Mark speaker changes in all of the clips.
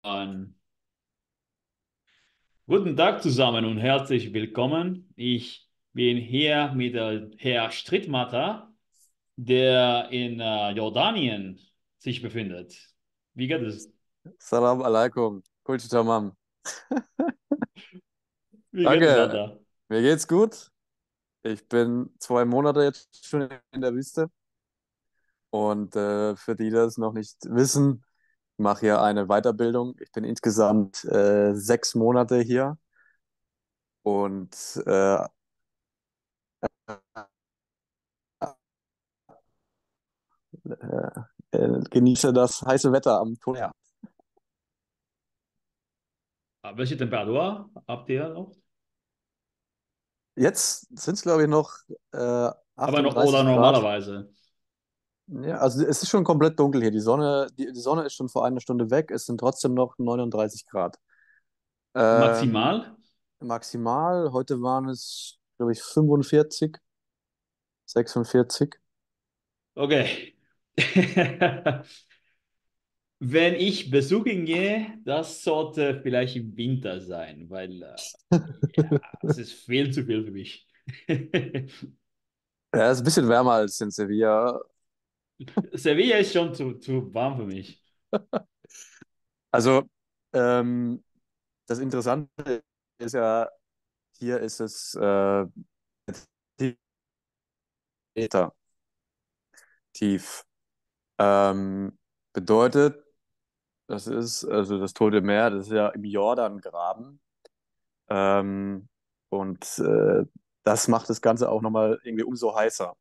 Speaker 1: Guten Tag zusammen und herzlich willkommen. Ich bin hier mit Herr Strittmatter, der in Jordanien sich befindet. Wie geht es?
Speaker 2: Salam alaikum. Kulti tamam.
Speaker 1: Wie geht es,
Speaker 2: Danke.
Speaker 1: Alter?
Speaker 2: Mir geht's gut. Ich bin 2 Monate jetzt schon in der Wüste. Und für die, die das noch nicht wissen, ich mache hier eine Weiterbildung. Ich bin insgesamt 6 Monate hier und genieße das heiße Wetter am Meer.
Speaker 1: Welche Temperatur habt ihr noch?
Speaker 2: Jetzt sind es, glaube ich, noch
Speaker 1: Aber noch oder
Speaker 2: 38 Grad.
Speaker 1: normalerweise?
Speaker 2: Ja, also es ist schon komplett dunkel hier. Die Sonne ist schon vor einer Stunde weg. Es sind trotzdem noch 39 Grad. Ähm,
Speaker 1: Maximal?
Speaker 2: Maximal, heute waren es, glaube ich, 45, 46.
Speaker 1: Okay. Wenn ich besuchen gehe, das sollte vielleicht im Winter sein, weil ja, es ist viel zu viel für mich.
Speaker 2: Ja, es ist ein bisschen wärmer als in Sevilla.
Speaker 1: Sevilla ist schon zu warm für mich.
Speaker 2: Also, ähm, das Interessante ist ja, hier ist es Meter tief. Ähm, Bedeutet, das ist, also das Tote Meer, das ist ja im Jordangraben. Ähm, und das macht das Ganze auch nochmal irgendwie umso heißer.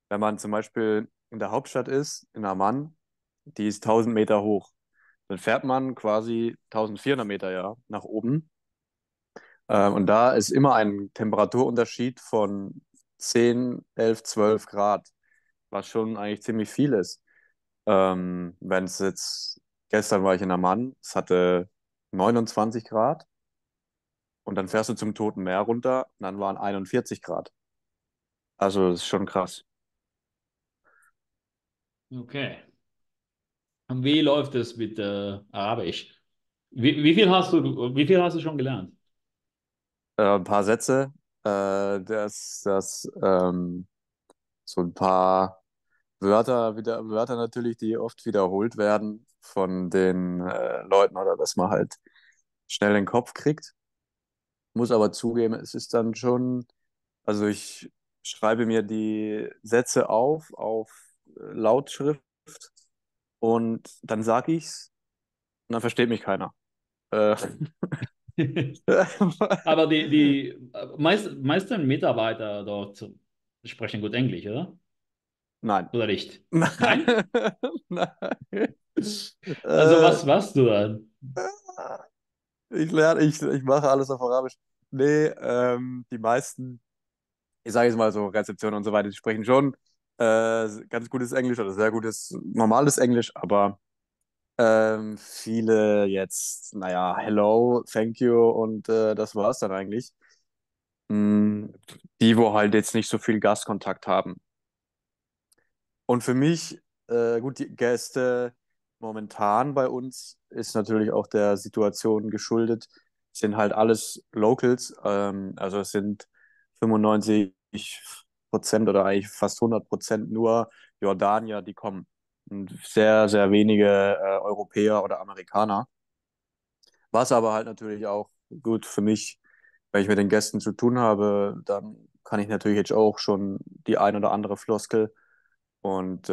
Speaker 2: Wenn man zum Beispiel in der Hauptstadt ist, in Amman, die ist 1000 Meter hoch. Dann fährt man quasi 1400 Meter ja, nach oben. Und da ist immer ein Temperaturunterschied von 10, 11, 12 Grad, was schon eigentlich ziemlich viel ist. Wenn es jetzt, gestern war ich in Amman, es hatte 29 Grad und dann fährst du zum Toten Meer runter und dann waren 41 Grad. Also das ist schon krass.
Speaker 1: Okay. Und wie läuft es mit Arabisch? Wie viel hast du schon gelernt?
Speaker 2: Ein paar Sätze, so ein paar Wörter natürlich, die oft wiederholt werden von den Leuten oder dass man halt schnell den Kopf kriegt. Muss aber zugeben, es ist dann schon, also ich schreibe mir die Sätze auf Lautschrift und dann sage ich's und dann versteht mich keiner. Äh,
Speaker 1: Aber die meisten Mitarbeiter dort sprechen gut Englisch, oder?
Speaker 2: Nein.
Speaker 1: Oder nicht? Nein?
Speaker 2: Nein. Nein.
Speaker 1: Also
Speaker 2: Äh,
Speaker 1: was warst du dann?
Speaker 2: ich mache alles auf Arabisch. Nee, die meisten, ich sage jetzt mal so, Rezeption und so weiter, die sprechen schon ganz gutes Englisch oder sehr gutes, normales Englisch, aber viele jetzt, naja, hello, thank you und das war's dann eigentlich. Mm, Die, wo halt jetzt nicht so viel Gastkontakt haben. Und für mich, gut, die Gäste momentan bei uns ist natürlich auch der Situation geschuldet, sind halt alles Locals, also es sind 95% oder eigentlich fast 100% nur Jordanier, die kommen. Und sehr, sehr wenige Europäer oder Amerikaner. Was aber halt natürlich auch gut für mich, wenn ich mit den Gästen zu tun habe, dann kann ich natürlich jetzt auch schon die ein oder andere Floskel und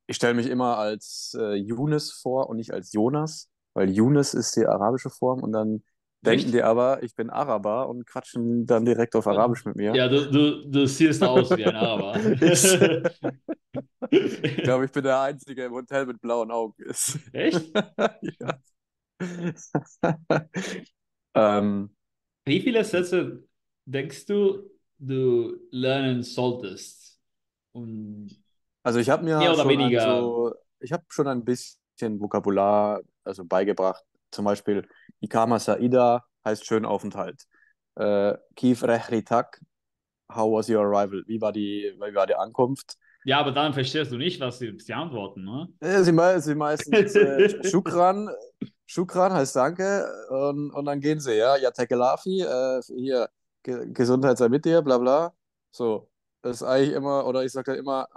Speaker 2: ich stelle mich immer als Yunus vor und nicht als Jonas, weil Yunus ist die arabische Form und dann denken
Speaker 1: Echt?
Speaker 2: die aber, ich bin Araber und quatschen dann direkt auf Arabisch mit mir.
Speaker 1: Ja, du siehst aus wie ein Araber.
Speaker 2: Ich glaube, ich bin der Einzige im Hotel mit blauen Augen.
Speaker 1: Echt?
Speaker 2: Ja. ähm,
Speaker 1: Wie viele Sätze denkst du, du lernen solltest? Und
Speaker 2: also ich habe
Speaker 1: mehr
Speaker 2: mir
Speaker 1: oder
Speaker 2: schon
Speaker 1: weniger.
Speaker 2: ich habe schon ein bisschen Vokabular also beigebracht. Zum Beispiel Ikama Saida heißt schön Aufenthalt. Kif Rehritak, how was your arrival? Wie war die Ankunft?
Speaker 1: Ja, aber dann verstehst du nicht, was sie antworten, ne?
Speaker 2: Sie meistens Shukran, Shukran heißt Danke und dann gehen sie, ja. Ja, Tekelafi, hier, Gesundheit sei mit dir, bla bla. So, das ist eigentlich immer, oder ich sage dann immer,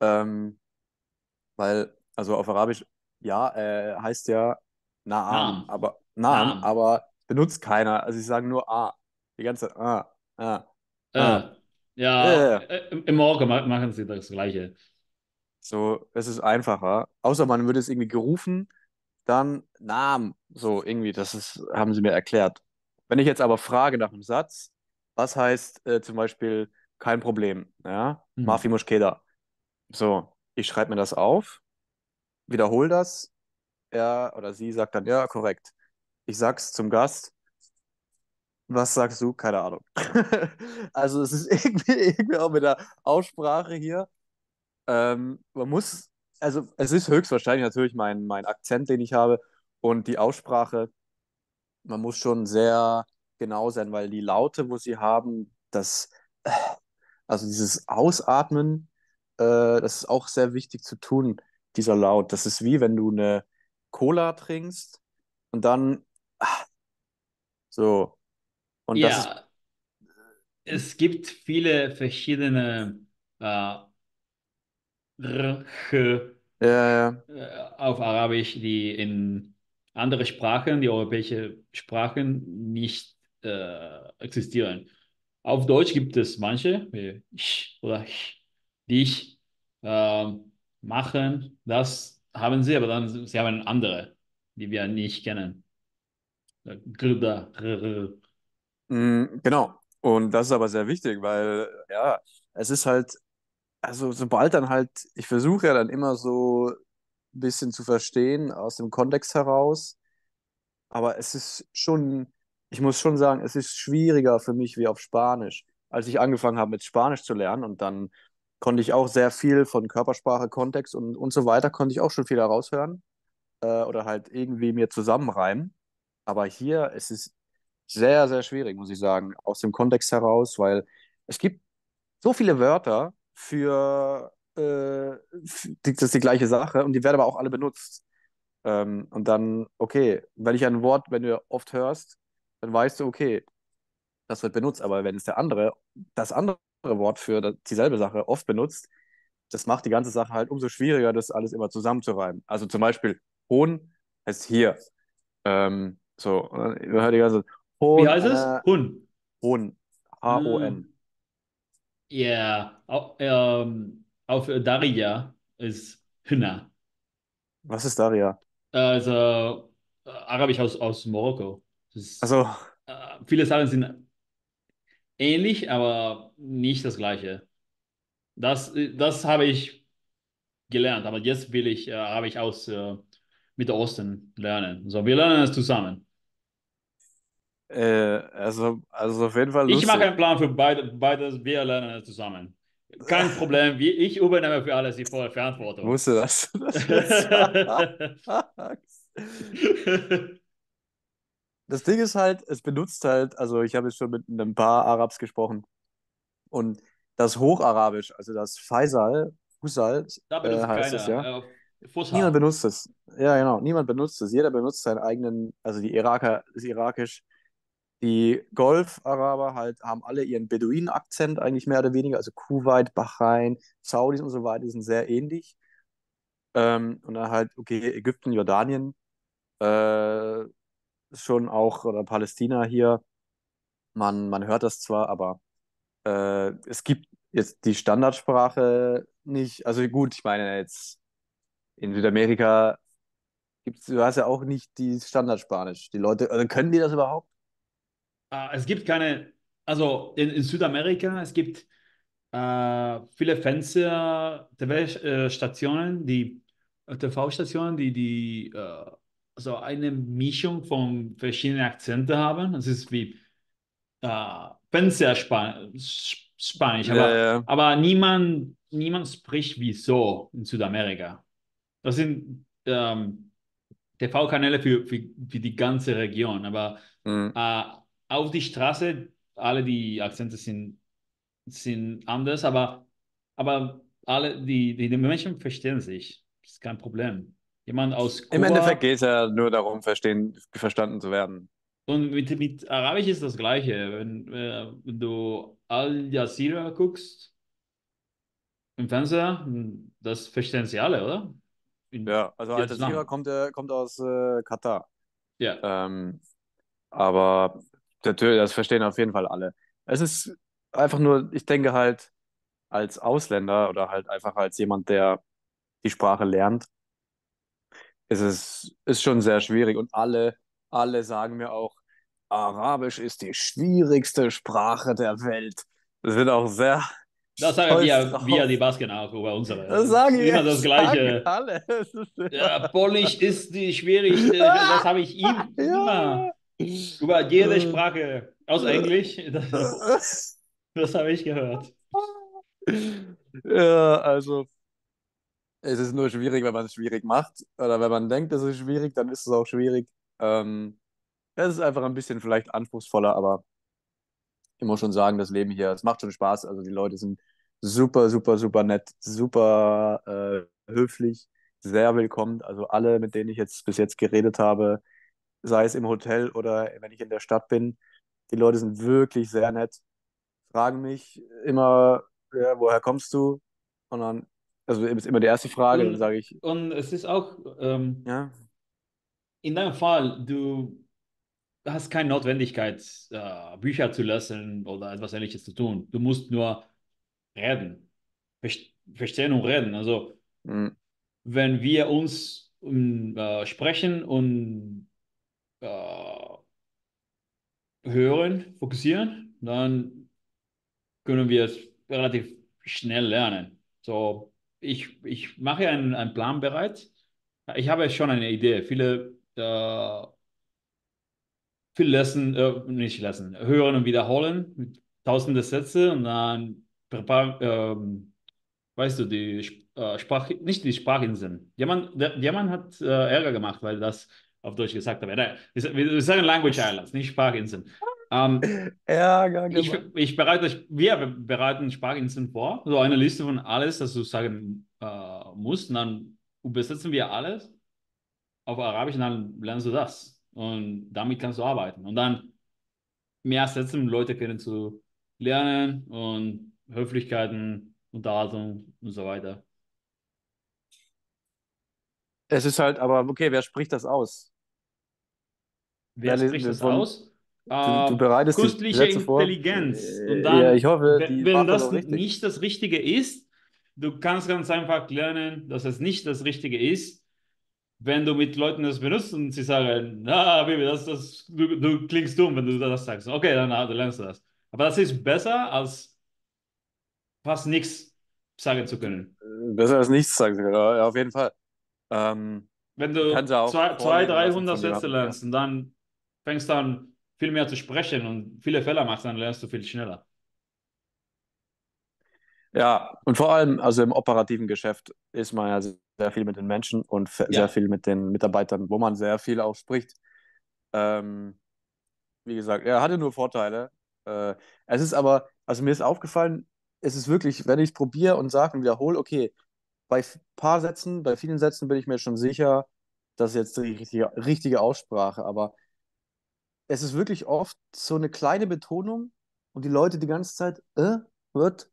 Speaker 2: ähm, weil, also auf Arabisch, ja, heißt ja Naam,
Speaker 1: Naam.
Speaker 2: aber Naam,
Speaker 1: Naam.
Speaker 2: aber benutzt keiner. Also sie sagen nur die ganze Zeit
Speaker 1: Äh,
Speaker 2: Ja, ja,
Speaker 1: ja,
Speaker 2: ja.
Speaker 1: im Morgen machen sie das Gleiche.
Speaker 2: So, es ist einfacher. Außer man würde es irgendwie gerufen, dann Namen. So, irgendwie, haben sie mir erklärt. Wenn ich jetzt aber frage nach einem Satz, was heißt zum Beispiel kein Problem, ja? Mafi
Speaker 1: Hm.
Speaker 2: Moschkeda. So, ich schreibe mir das auf, wiederhole das, er oder sie sagt dann, ja, korrekt. Ich sag's zum Gast, was sagst du? Keine Ahnung. Also es ist irgendwie auch mit der Aussprache hier. Man muss, also es ist höchstwahrscheinlich natürlich mein Akzent, den ich habe und die Aussprache. Man muss schon sehr genau sein, weil die Laute, wo sie haben, also dieses Ausatmen, das ist auch sehr wichtig zu tun, dieser Laut. Das ist wie wenn du eine Cola trinkst und dann so. Und das ist,
Speaker 1: Ja, es gibt viele verschiedene äh, R, Ch,
Speaker 2: ja, ja.
Speaker 1: auf Arabisch, die in andere Sprachen, die europäische Sprachen, nicht existieren. Auf Deutsch gibt es manche, wie ich oder ich, die ich machen. Das haben sie, aber dann sie haben andere, die wir nicht kennen. Grda,
Speaker 2: Genau. Und das ist aber sehr wichtig, weil ja, es ist halt, also sobald dann halt, ich versuche ja dann immer so ein bisschen zu verstehen aus dem Kontext heraus, aber es ist schon, ich muss schon sagen, es ist schwieriger für mich wie auf Spanisch. Als ich angefangen habe mit Spanisch zu lernen und dann konnte ich auch sehr viel von Körpersprache, Kontext und so weiter, konnte ich auch schon viel heraushören oder halt irgendwie mir zusammenreimen. Aber hier ist es sehr, sehr schwierig, muss ich sagen, aus dem Kontext heraus, weil es gibt so viele Wörter das ist die gleiche Sache und die werden aber auch alle benutzt. Und dann, okay, wenn ich ein Wort, wenn du oft hörst, dann weißt du, okay, das wird benutzt, aber wenn es das andere Wort für dieselbe Sache oft benutzt, das macht die ganze Sache halt umso schwieriger, das alles immer zusammenzureimen. Also zum Beispiel Hohn heißt hier. So, und dann hört die ganze
Speaker 1: Wie
Speaker 2: Hohn,
Speaker 1: heißt es? Hun.
Speaker 2: Hohn,
Speaker 1: Ah,
Speaker 2: H-O-N.
Speaker 1: ja, auf Darija ist Hühner.
Speaker 2: Was ist Daria?
Speaker 1: Also Arabisch aus Marokko. Das ist,
Speaker 2: Also,
Speaker 1: viele Sachen sind ähnlich, aber nicht das Gleiche. Das habe ich gelernt, aber jetzt habe ich aus Mittelosten lernen. So, wir lernen es zusammen.
Speaker 2: also auf jeden Fall
Speaker 1: Ich mache
Speaker 2: lustig.
Speaker 1: einen Plan für beides, wir lernen es zusammen. Kein Problem, ich übernehme für alles die volle
Speaker 2: Ich
Speaker 1: Verantwortung.
Speaker 2: wusste, dass du das jetzt sagst. Das Ding ist halt, es benutzt halt, also ich habe jetzt schon mit ein paar Arabs gesprochen und das Hocharabisch, also das Fusal,
Speaker 1: Da benutzt
Speaker 2: heißt das ja.
Speaker 1: keiner.
Speaker 2: Niemand
Speaker 1: Fußhab.
Speaker 2: benutzt es. Ja, genau, niemand benutzt es. Jeder benutzt seinen eigenen, also die Iraker, ist irakisch. Die Golf-Araber halt haben alle ihren Beduinen-Akzent eigentlich mehr oder weniger, also Kuwait, Bahrain, Saudis und so weiter, die sind sehr ähnlich. Und dann halt, okay, Ägypten, Jordanien, äh, schon auch, oder Palästina hier. Man hört das zwar, aber es gibt jetzt die Standardsprache nicht. Also gut, ich meine jetzt in Südamerika du hast ja auch nicht die Standardspanisch. Die Leute, also können die das überhaupt?
Speaker 1: Es gibt keine, also in Südamerika, es gibt viele Fernseher, TV-Stationen, TV-Stationen, also eine Mischung von verschiedenen Akzenten haben. Es ist wie Spanisch,
Speaker 2: Ja, ja.
Speaker 1: aber niemand spricht wie so in Südamerika. Das sind TV-Kanäle für die ganze Region, aber
Speaker 2: Hm.
Speaker 1: äh, auf die Straße, alle die Akzente sind anders, aber alle die Menschen verstehen sich. Das ist kein Problem. Jemand aus
Speaker 2: Im Endeffekt
Speaker 1: Kuba.
Speaker 2: geht es ja nur darum, verstanden zu werden.
Speaker 1: Und mit Arabisch ist das Gleiche. Wenn du Al Jazeera guckst im Fernseher, das verstehen sie alle, oder? In
Speaker 2: Ja, also Al
Speaker 1: jedes
Speaker 2: Jazeera
Speaker 1: Land.
Speaker 2: kommt aus Katar.
Speaker 1: Ja.
Speaker 2: Ähm, aber natürlich, das verstehen auf jeden Fall alle. Es ist einfach nur, ich denke halt, als Ausländer oder halt einfach als jemand, der die Sprache lernt, ist schon sehr schwierig. Und alle sagen mir auch, Arabisch ist die schwierigste Sprache der Welt. Das wird auch sehr
Speaker 1: Das sagen
Speaker 2: stolz
Speaker 1: wir die
Speaker 2: drauf.
Speaker 1: Basken auch über unsere.
Speaker 2: Das
Speaker 1: Es ist
Speaker 2: sagen,
Speaker 1: immer das
Speaker 2: sagen
Speaker 1: Gleiche.
Speaker 2: alle. Es ist immer.
Speaker 1: Ja, Polnisch ist die schwierigste. Das habe ich
Speaker 2: Ja.
Speaker 1: immer über jede Sprache, außer Englisch. Das habe ich gehört.
Speaker 2: Ja, also es ist nur schwierig, wenn man es schwierig macht. Oder wenn man denkt, es ist schwierig, dann ist es auch schwierig. Es ist einfach ein bisschen vielleicht anspruchsvoller, aber ich muss schon sagen, das Leben hier, es macht schon Spaß. Also die Leute sind super, super, super nett, super höflich, sehr willkommen. Also alle, mit denen ich jetzt bis jetzt geredet habe, sei es im Hotel oder wenn ich in der Stadt bin, die Leute sind wirklich sehr nett, fragen mich immer, ja, woher kommst du? Und dann, also ist immer die erste Frage, dann
Speaker 1: Und,
Speaker 2: sage ich,
Speaker 1: und es ist auch,
Speaker 2: ja,
Speaker 1: in deinem Fall, du hast keine Notwendigkeit, Bücher zu lesen oder etwas Ähnliches zu tun. Du musst nur reden. Verstehen und reden. Also,
Speaker 2: hm,
Speaker 1: wenn wir uns sprechen und hören, fokussieren, dann können wir es relativ schnell lernen. So, ich mache einen Plan bereit. Ich habe schon eine Idee. Viel lesen, nicht lesen, hören und wiederholen mit tausende Sätze und dann weißt du, nicht die Sprachinseln. Jemand hat Ärger gemacht, weil das auf Deutsch gesagt habe. Nein, wir sagen Language Islands, nicht Sprachinseln. Ähm,
Speaker 2: Ärger gemacht.
Speaker 1: wir bereiten Sprachinseln vor, so eine Liste von alles, das du sagen musst, und dann übersetzen wir alles auf Arabisch und dann lernst du das. Und damit kannst du arbeiten. Und dann mehr Sätze, um Leute kennen zu lernen und Höflichkeiten, Unterhaltung und so weiter.
Speaker 2: Es ist halt, aber okay, wer spricht das aus?
Speaker 1: Wer spricht das aus?
Speaker 2: Du bereitest die
Speaker 1: Künstliche
Speaker 2: Sätze vor.
Speaker 1: Intelligenz. Und
Speaker 2: Ja, ich
Speaker 1: dann,
Speaker 2: hoffe, die
Speaker 1: wenn
Speaker 2: macht das
Speaker 1: das
Speaker 2: auch richtig.
Speaker 1: nicht das Richtige ist, du kannst ganz einfach lernen, dass es nicht das Richtige ist, wenn du mit Leuten das benutzt und sie sagen, na, Baby, du klingst dumm, wenn du das sagst. Okay, dann du lernst du das. Aber das ist besser, als fast nichts sagen zu können.
Speaker 2: Besser als nichts sagen sie. Ja, auf jeden Fall. Ähm,
Speaker 1: Wenn
Speaker 2: ich kann
Speaker 1: du
Speaker 2: sie auch
Speaker 1: 200,
Speaker 2: vorlesen lassen
Speaker 1: 300
Speaker 2: von
Speaker 1: Sätze
Speaker 2: jemandem, ja.
Speaker 1: lernst und dann fängst an viel mehr zu sprechen und viele Fehler machst, dann lernst du viel schneller.
Speaker 2: Ja, und vor allem, also im operativen Geschäft ist man ja sehr viel mit den Menschen und sehr
Speaker 1: Ja,
Speaker 2: viel mit den Mitarbeitern, wo man sehr viel auch spricht. Ähm, Wie gesagt, er hatte nur Vorteile. Äh, Es ist aber, also mir ist aufgefallen, es ist wirklich, wenn ich es probiere und sage und wiederhole, okay, bei paar Sätzen, bei vielen Sätzen bin ich mir schon sicher, das ist jetzt die richtige Aussprache, aber es ist wirklich oft so eine kleine Betonung und die Leute die ganze Zeit, wird,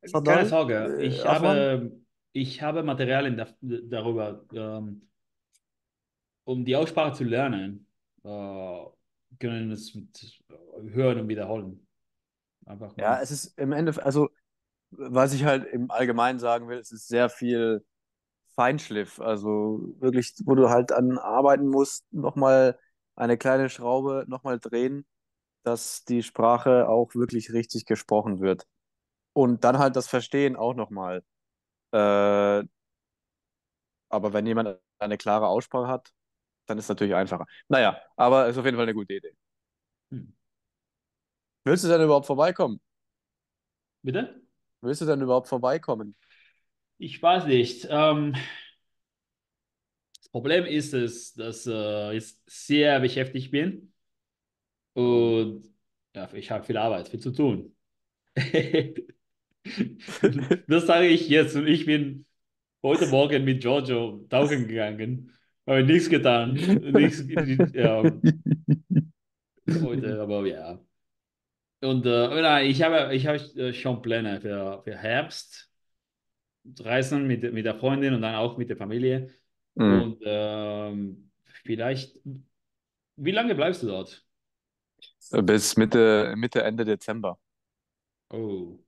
Speaker 1: keine
Speaker 2: Fadal,
Speaker 1: Sorge.
Speaker 2: Afwan.
Speaker 1: Ich habe Materialien darüber, um die Aussprache zu lernen, können es mit Hören und Wiederholen. Einfach
Speaker 2: Ja,
Speaker 1: mit.
Speaker 2: es ist im Endeffekt, also was ich halt im Allgemeinen sagen will, es ist sehr viel Feinschliff, also wirklich, wo du halt an arbeiten musst, nochmal eine kleine Schraube nochmal drehen, dass die Sprache auch wirklich richtig gesprochen wird. Und dann halt das Verstehen auch nochmal. Aber wenn jemand eine klare Aussprache hat, dann ist es natürlich einfacher. Naja, aber ist auf jeden Fall eine gute Idee.
Speaker 1: Hm.
Speaker 2: Willst du denn überhaupt vorbeikommen?
Speaker 1: Bitte?
Speaker 2: Willst du denn überhaupt vorbeikommen?
Speaker 1: Ich weiß nicht. Das Problem ist es, dass ich sehr beschäftigt bin
Speaker 2: Oh.
Speaker 1: und ja, ich habe viel Arbeit, viel zu tun. Das sage ich jetzt und ich bin heute Morgen mit Giorgio tauchen gegangen. Habe nichts getan. Nichts, ja, heute, aber ja. Und nein, ich habe schon Pläne für Herbst. Reisen mit der Freundin und dann auch mit der Familie.
Speaker 2: Mhm.
Speaker 1: Und vielleicht, wie lange bleibst du dort?
Speaker 2: Bis Mitte, Ende Dezember.
Speaker 1: Oh.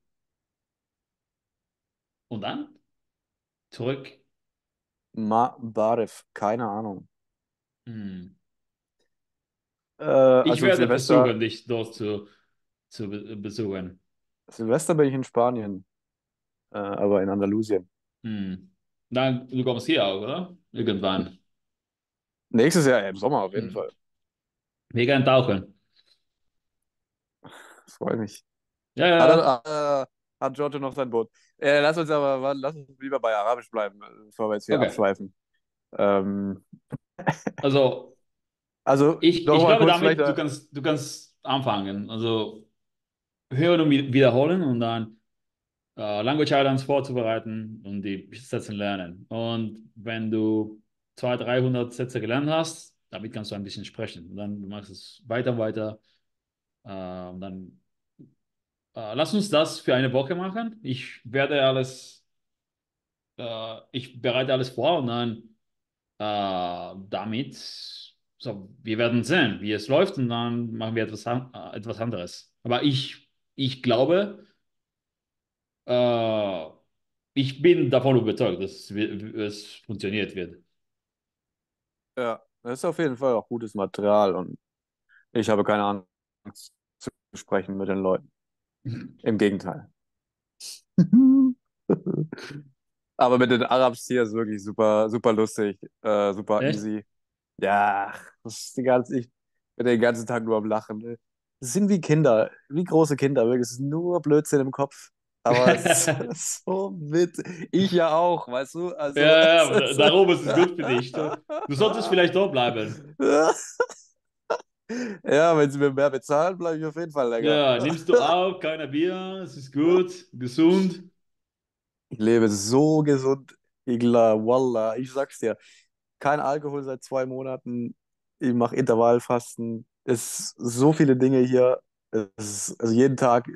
Speaker 1: Und dann zurück.
Speaker 2: Baref, keine Ahnung.
Speaker 1: Hm. Ich
Speaker 2: Also
Speaker 1: werde versuchen, dich dort zu besuchen.
Speaker 2: Silvester bin ich in Spanien, aber in Andalusien.
Speaker 1: Hm. Dann, du kommst hier auch, oder? Irgendwann.
Speaker 2: Nächstes Jahr im Sommer auf jeden
Speaker 1: Hm.
Speaker 2: Fall.
Speaker 1: Wir gehen tauchen.
Speaker 2: Freue mich.
Speaker 1: Ja,
Speaker 2: Hat,
Speaker 1: ja.
Speaker 2: hat Giorgio noch sein Boot? Lass uns lieber bei Arabisch bleiben, bevor wir jetzt hier
Speaker 1: Okay.
Speaker 2: abschweifen. Ähm,
Speaker 1: Also,
Speaker 2: also
Speaker 1: ich
Speaker 2: nochmal
Speaker 1: glaube
Speaker 2: kurz vielleicht.
Speaker 1: damit, du kannst anfangen. Also, hören und wiederholen und dann Language Islands vorzubereiten und die Sätze lernen. Und wenn du 200, 300 Sätze gelernt hast, damit kannst du ein bisschen sprechen. Und dann machst du es weiter, weiter. Und dann lass uns das für eine Woche machen. Ich bereite alles vor und dann damit, so, wir werden sehen, wie es läuft und dann machen wir etwas anderes. Aber ich glaube, äh, ich bin davon überzeugt, dass es funktioniert wird.
Speaker 2: Ja, das ist auf jeden Fall auch gutes Material und ich habe keine Angst zu sprechen mit den Leuten. Im Gegenteil. Aber mit den Arabs hier ist wirklich super, super lustig, super
Speaker 1: Echt?
Speaker 2: easy. Ja, ich bin den ganzen Tag nur am Lachen. Ne? Das sind wie Kinder, wie große Kinder, wirklich. Es ist nur Blödsinn im Kopf. Aber es ist so witzig. Ich ja auch, weißt du?
Speaker 1: Ja,
Speaker 2: Also,
Speaker 1: ja,
Speaker 2: es
Speaker 1: aber
Speaker 2: ist so.
Speaker 1: darum ist es gut für dich. Du solltest vielleicht dort bleiben.
Speaker 2: Ja, wenn sie mir mehr bezahlen, bleibe ich auf jeden Fall länger.
Speaker 1: Ja, nimmst du auf, keiner Bier, es ist gut, gesund.
Speaker 2: Ich lebe so gesund, Igla, Wallah. Ich sag's dir. Kein Alkohol seit 2 Monaten. Ich mache Intervallfasten. Es ist so viele Dinge hier. Also jeden Tag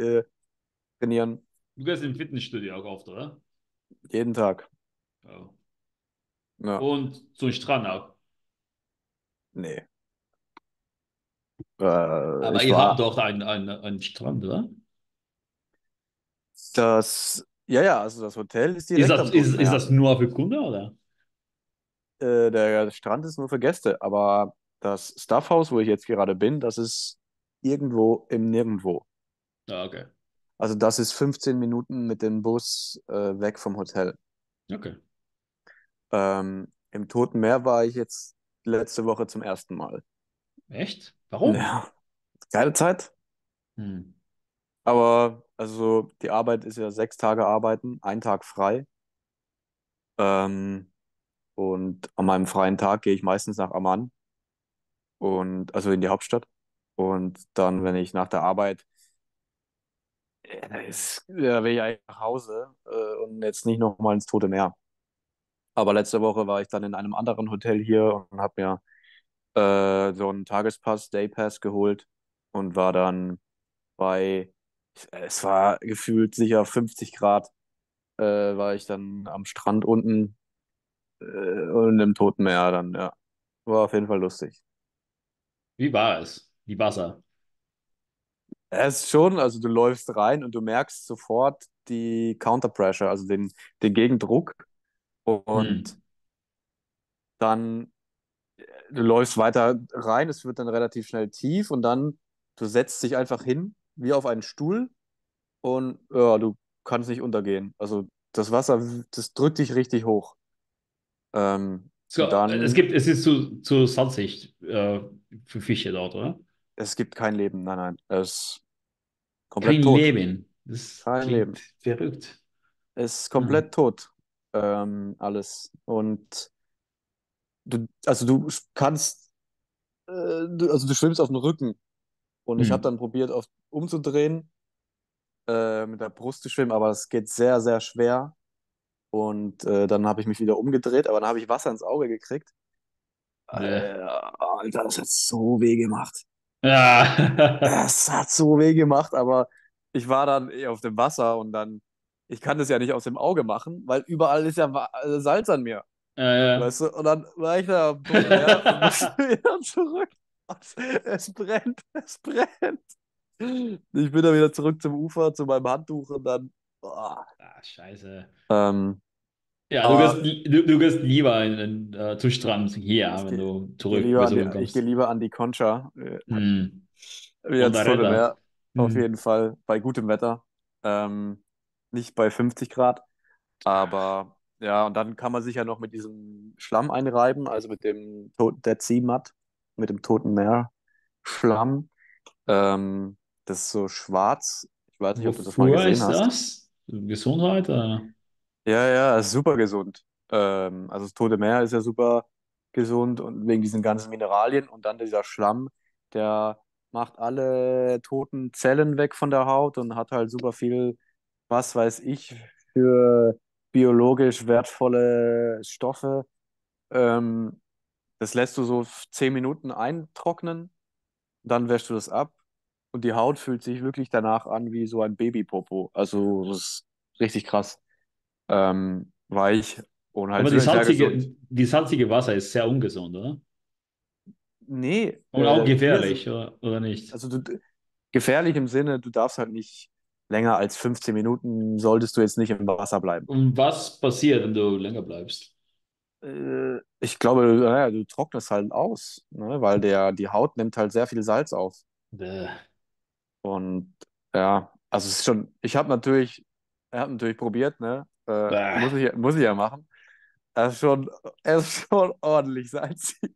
Speaker 2: trainieren.
Speaker 1: Du gehst im Fitnessstudio auch oft, oder?
Speaker 2: Jeden Tag.
Speaker 1: Ja.
Speaker 2: Ja,
Speaker 1: Und zum Strand auch.
Speaker 2: nee.
Speaker 1: Aber
Speaker 2: Ich
Speaker 1: ihr habt
Speaker 2: war
Speaker 1: dort einen Strand, oder?
Speaker 2: ja, also das Hotel ist
Speaker 1: Ist
Speaker 2: direkt
Speaker 1: das,
Speaker 2: am Toten
Speaker 1: ist
Speaker 2: Meer.
Speaker 1: das nur für Kunden, oder?
Speaker 2: Der Strand ist nur für Gäste, aber das Staffhaus, wo ich jetzt gerade bin, das ist irgendwo im Nirgendwo.
Speaker 1: Ja, okay.
Speaker 2: Also das ist 15 Minuten mit dem Bus weg vom Hotel.
Speaker 1: Okay.
Speaker 2: Im Toten Meer war ich jetzt letzte Woche zum ersten Mal.
Speaker 1: Echt? Warum?
Speaker 2: Ja, geile Zeit.
Speaker 1: Hm.
Speaker 2: Aber also die Arbeit ist ja 6 Tage arbeiten, 1 Tag frei. Ähm, und an meinem freien Tag gehe ich meistens nach Amman und also in die Hauptstadt. Und dann, wenn ich nach der Arbeit, da will ich eigentlich nach Hause und jetzt nicht nochmal ins Tote Meer. Aber letzte Woche war ich dann in einem anderen Hotel hier und habe mir so einen Tagespass, Daypass geholt und war dann es war gefühlt sicher 50 Grad, war ich dann am Strand unten und im Toten Meer dann, ja. War auf jeden Fall lustig.
Speaker 1: Wie war es? Die Wasser.
Speaker 2: Es ist schon, also du läufst rein und du merkst sofort die Counter Pressure, also den Gegendruck und
Speaker 1: Hm.
Speaker 2: dann du läufst weiter rein, es wird dann relativ schnell tief und dann du setzt dich einfach hin, wie auf einen Stuhl und ja, du kannst nicht untergehen. Also das Wasser, das drückt dich richtig hoch.
Speaker 1: So,
Speaker 2: Und dann,
Speaker 1: es ist zu salzig für Fische dort, oder?
Speaker 2: es gibt kein Leben, nein, nein, es ist
Speaker 1: Kein
Speaker 2: komplett tot.
Speaker 1: Leben. Das
Speaker 2: Kein
Speaker 1: klingt
Speaker 2: Leben.
Speaker 1: verrückt.
Speaker 2: Es ist
Speaker 1: Hm.
Speaker 2: komplett tot, alles. Und also du kannst, also du schwimmst auf dem Rücken. Und ich habe
Speaker 1: Hm.
Speaker 2: dann probiert, umzudrehen, mit der Brust zu schwimmen, aber es geht sehr, sehr schwer. Und dann habe ich mich wieder umgedreht, aber dann habe ich Wasser ins Auge gekriegt.
Speaker 1: Bäh.
Speaker 2: Alter, das hat so weh gemacht.
Speaker 1: Ja.
Speaker 2: Es hat so weh gemacht, aber ich war dann eh auf dem Wasser und dann, ich kann das ja nicht aus dem Auge machen, weil überall ist ja Salz an mir.
Speaker 1: Ja.
Speaker 2: Weißt du, und dann war ich da am Toten Meer und musste wieder zurück. Es brennt, es brennt. Ich bin dann wieder zurück zum Ufer, zu meinem Handtuch und dann. Boah.
Speaker 1: Ah, scheiße.
Speaker 2: Ähm,
Speaker 1: Ja,
Speaker 2: aber
Speaker 1: du gehst lieber zum Strand hier,
Speaker 2: ich
Speaker 1: wenn
Speaker 2: gehe
Speaker 1: du
Speaker 2: geh
Speaker 1: zurück
Speaker 2: lieber
Speaker 1: wieder
Speaker 2: an ich geh
Speaker 1: zurückkommst.
Speaker 2: lieber an die Concha,
Speaker 1: Hm.
Speaker 2: wie ans
Speaker 1: Punta
Speaker 2: Tote
Speaker 1: Reta.
Speaker 2: Meer. Auf
Speaker 1: Hm.
Speaker 2: jeden Fall bei gutem Wetter. Nicht bei 50 Grad.
Speaker 1: Ach,
Speaker 2: Aber ja, und dann kann man sich ja noch mit diesem Schlamm einreiben, also mit dem Dead Sea Mud, mit dem Toten Meer Schlamm. Ähm, Das ist so schwarz. Ich weiß nicht, ob du das mal
Speaker 1: wofür
Speaker 2: gesehen
Speaker 1: ist
Speaker 2: hast.
Speaker 1: das? Gesundheit?
Speaker 2: Ja, ja, ist super gesund. Also das Tote Meer ist ja super gesund und wegen diesen ganzen Mineralien und dann dieser Schlamm, der macht alle toten Zellen weg von der Haut und hat halt super viel, was weiß ich, für biologisch wertvolle Stoffe. Ähm, Das lässt du so 10 Minuten eintrocknen, dann wäschst du das ab und die Haut fühlt sich wirklich danach an wie so ein Babypopo. Also das ist richtig krass. Weich und halt
Speaker 1: Aber
Speaker 2: sehr gesund.
Speaker 1: die salzige Wasser ist sehr ungesund, oder?
Speaker 2: Nee,
Speaker 1: Und auch
Speaker 2: hier sind,
Speaker 1: gefährlich, oder nicht?
Speaker 2: also gefährlich im Sinne, du darfst halt nicht länger als 15 Minuten solltest du jetzt nicht im Wasser bleiben.
Speaker 1: Und was passiert, wenn du länger bleibst?
Speaker 2: Ich glaube, naja, du trocknest halt aus, ne? Weil die Haut nimmt halt sehr viel Salz auf.
Speaker 1: Bäh.
Speaker 2: Und ja, also es ist schon, er hat natürlich probiert, ne?
Speaker 1: Bäh.
Speaker 2: Muss ich ja machen. Er ist schon ordentlich salzig.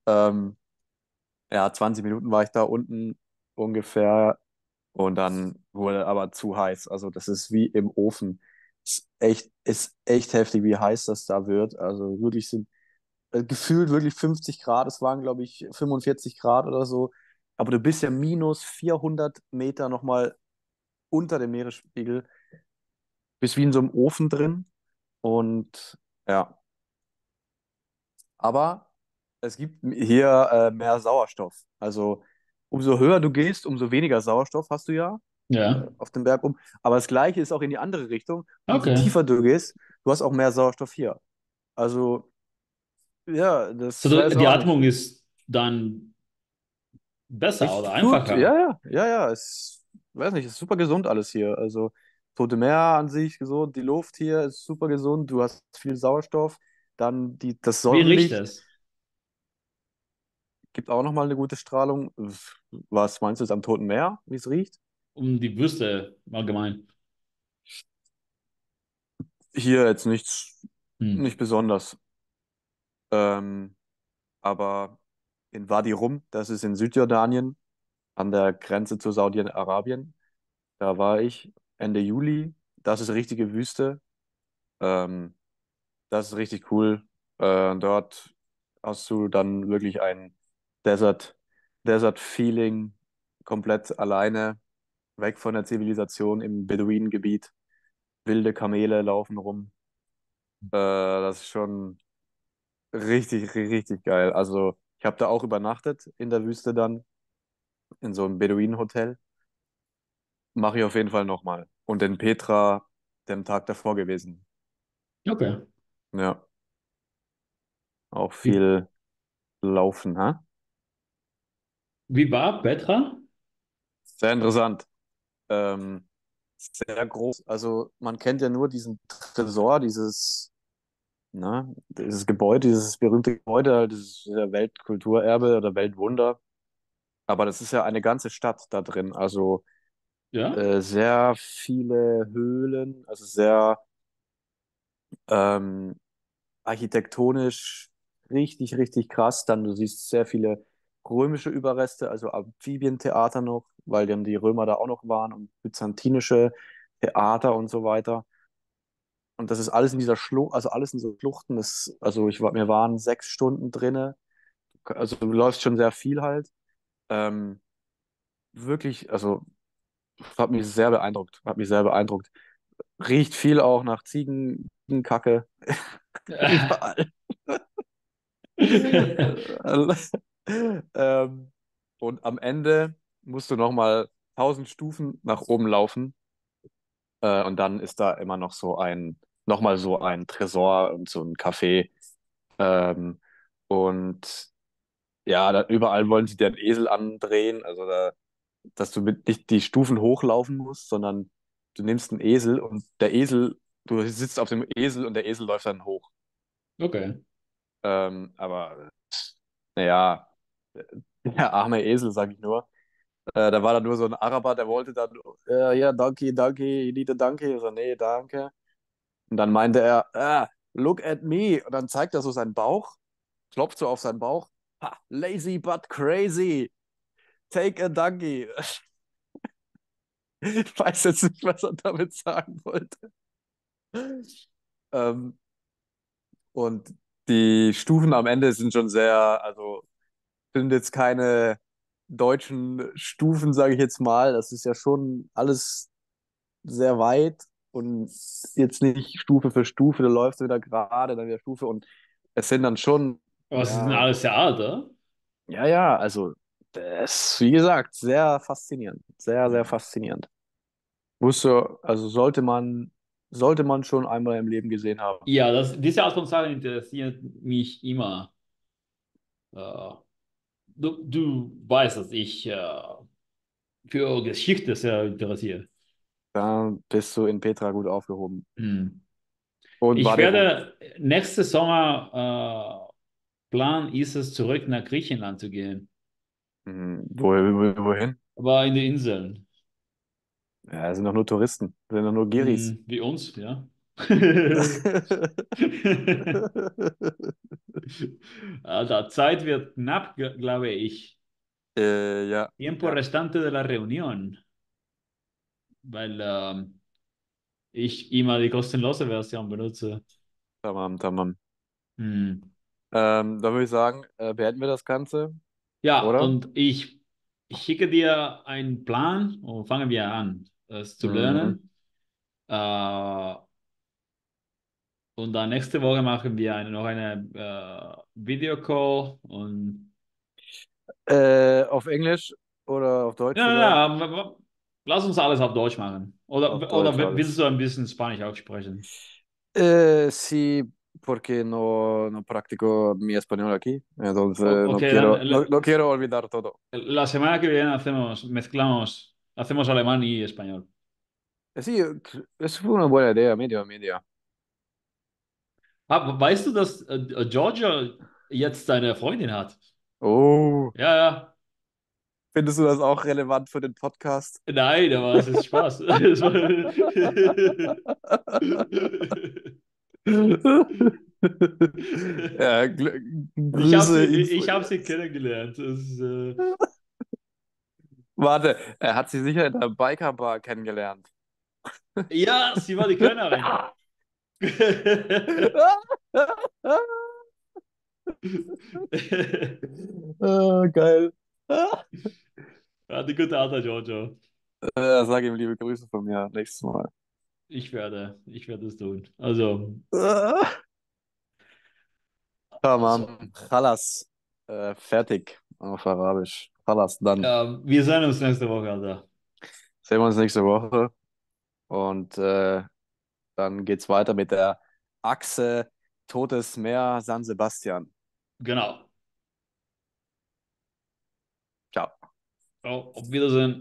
Speaker 2: Ähm, Ja, 20 Minuten war ich da unten ungefähr und dann wurde aber zu heiß. Also das ist wie im Ofen. Ist echt heftig, wie heiß das da wird. Also wirklich sind gefühlt wirklich 50 Grad. Es waren, glaube ich, 45 Grad oder so. Aber du bist ja minus 400 Meter nochmal unter dem Meeresspiegel. Bist wie in so einem Ofen drin. Und ja, aber es gibt hier mehr Sauerstoff. Also umso höher du gehst, umso weniger Sauerstoff hast du ja
Speaker 1: Ja,
Speaker 2: auf dem Berg um. Aber das Gleiche ist auch in die andere Richtung. Umso
Speaker 1: okay.
Speaker 2: tiefer du gehst, du hast auch mehr Sauerstoff hier. Also ja, das
Speaker 1: So,
Speaker 2: weiß
Speaker 1: die
Speaker 2: auch nicht.
Speaker 1: Atmung ist dann besser oder
Speaker 2: Richtig gut.
Speaker 1: einfacher.
Speaker 2: Ja. Weiß nicht, ist super gesund alles hier. Also Tote Meer an sich gesund, die Luft hier ist super gesund, du hast viel Sauerstoff, dann das
Speaker 1: Wie riecht
Speaker 2: Sonnenlicht
Speaker 1: es?
Speaker 2: gibt auch nochmal eine gute Strahlung. Was meinst du jetzt am Toten Meer, wie es riecht?
Speaker 1: Um die Wüste allgemein.
Speaker 2: Hier jetzt
Speaker 1: Hm.
Speaker 2: nicht besonders. Ähm, aber in Wadi Rum, das ist in Südjordanien, an der Grenze zu Saudi-Arabien, da war ich Ende Juli. Das ist richtige Wüste. Ähm, Das ist richtig cool. Dort hast du dann wirklich ein Desert, Desert-Feeling, komplett alleine, weg von der Zivilisation im Beduinengebiet. Wilde Kamele laufen rum. Das ist schon richtig geil. Also, ich habe da auch übernachtet in der Wüste dann, in so einem Beduinenhotel. Mache ich auf jeden Fall nochmal. Und in Petra den Tag davor gewesen.
Speaker 1: Okay.
Speaker 2: Ja, auch
Speaker 1: Wie,
Speaker 2: viel laufen, ha?
Speaker 1: wie war Petra?
Speaker 2: Sehr interessant. Ähm, Sehr groß. Also, man kennt ja nur diesen Tresor, dieses Gebäude, dieses berühmte Gebäude, halt, dieses Weltkulturerbe oder Weltwunder. Aber das ist ja eine ganze Stadt da drin. Also,
Speaker 1: Ja?
Speaker 2: sehr viele Höhlen, also sehr ähm, architektonisch richtig krass. Dann du siehst sehr viele römische Überreste, also Amphibientheater noch, weil dann die Römer da auch noch waren und byzantinische Theater und so weiter. Und das ist alles in dieser Schlucht, also alles in so Schluchten. Wir waren 6 Stunden drinne. Also du läufst schon sehr viel halt. Ähm, Wirklich, also hat mich sehr beeindruckt. Hat mich sehr beeindruckt. Riecht viel auch nach Ziegenkacke. Überall. ähm, und am Ende musst du nochmal 1000 Stufen nach oben laufen. Und dann ist da immer noch nochmal so ein Tresor und so ein Café. Ähm, und ja, da, überall wollen sie dir einen Esel andrehen. Also da, dass du nicht die Stufen hochlaufen musst, sondern du nimmst einen Esel und du sitzt auf dem Esel und der Esel läuft dann hoch.
Speaker 1: Okay.
Speaker 2: Aber naja, der arme Esel, sag ich nur. Da war dann nur so ein Araber, der wollte dann, ja, danke, danke, you need a danke. Ich so, nee, danke. Und dann meinte er, look at me. Und dann zeigt er so seinen Bauch, klopft so auf seinen Bauch. Ha, lazy but crazy. Take a donkey. Ich weiß jetzt nicht, was er damit sagen wollte. Ähm, und die Stufen am Ende sind schon sehr, also sind jetzt keine deutschen Stufen, sage ich jetzt mal. Das ist ja schon alles sehr weit und jetzt nicht Stufe für Stufe. Da läufst du wieder gerade, dann wieder Stufe und es sind dann schon,
Speaker 1: Was ist denn
Speaker 2: ja,
Speaker 1: alles sehr alt, oder?
Speaker 2: ja, ja, also das ist, wie gesagt, sehr faszinierend. Sehr, sehr
Speaker 1: Hm.
Speaker 2: faszinierend. Also sollte man schon einmal im Leben gesehen haben.
Speaker 1: Ja, diese Art von Sachen interessiert mich immer. Äh, du weißt, dass ich für Geschichte sehr interessiere.
Speaker 2: Da bist du in Petra gut aufgehoben.
Speaker 1: Hm.
Speaker 2: Und
Speaker 1: Ich
Speaker 2: war dir gut.
Speaker 1: werde nächste Sommer Plan ist es, zurück nach Griechenland zu gehen.
Speaker 2: Wohin?
Speaker 1: Aber in die Inseln.
Speaker 2: Ja, das sind doch nur Touristen. Das sind doch nur Giris.
Speaker 1: Hm, wie uns, ja. Alter, Zeit wird knapp, glaube ich.
Speaker 2: Ja,
Speaker 1: Tiempo
Speaker 2: ja,
Speaker 1: restante de la reunión. Weil ich immer die kostenlose Version benutze.
Speaker 2: tamam, tamam.
Speaker 1: Hm.
Speaker 2: Dann würde ich sagen, beenden wir das Ganze,
Speaker 1: Ja,
Speaker 2: oder?
Speaker 1: und ich schicke dir einen Plan und fangen wir an, das zu
Speaker 2: Mhm.
Speaker 1: lernen. Und dann nächste Woche machen wir noch eine Videocall und
Speaker 2: Auf Englisch oder auf Deutsch
Speaker 1: ja,
Speaker 2: sogar?
Speaker 1: lass uns alles auf Deutsch machen.
Speaker 2: Auf
Speaker 1: Oder
Speaker 2: Deutsch
Speaker 1: willst
Speaker 2: alles.
Speaker 1: du ein bisschen Spanisch auch sprechen?
Speaker 2: Sí, porque no practico mi español aquí. Entonces
Speaker 1: Okay, dann
Speaker 2: no quiero olvidar todo.
Speaker 1: la semana que viene hacemos alemán y español.
Speaker 2: Sí, es una buena idea, media, media.
Speaker 1: Weißt du, dass Georgia jetzt eine Freundin hat?
Speaker 2: Oh,
Speaker 1: Ja, ja.
Speaker 2: findest du das auch relevant für den Podcast?
Speaker 1: Nein, aber es ist Spaß. Es war-
Speaker 2: Ja, Grüße ihn.
Speaker 1: Ich hab sie kennengelernt.
Speaker 2: Warte, er hat sie sicher in der Bikerbar kennengelernt.
Speaker 1: Ja, sie war die Kellnerin.
Speaker 2: Geil.
Speaker 1: Ja, die gute alte Giorgio.
Speaker 2: Sag ihm liebe Grüße von mir nächstes Mal.
Speaker 1: Ich werde es tun. Also,
Speaker 2: Tamam,
Speaker 1: also,
Speaker 2: Chalas. Fertig auf Arabisch. Chalas, dann.
Speaker 1: wir sehen uns nächste Woche, Alter.
Speaker 2: Sehen wir uns nächste Woche. Und dann geht's weiter mit der Achse Totes Meer San Sebastian.
Speaker 1: Genau.
Speaker 2: Ciao.
Speaker 1: Auf Wiedersehen.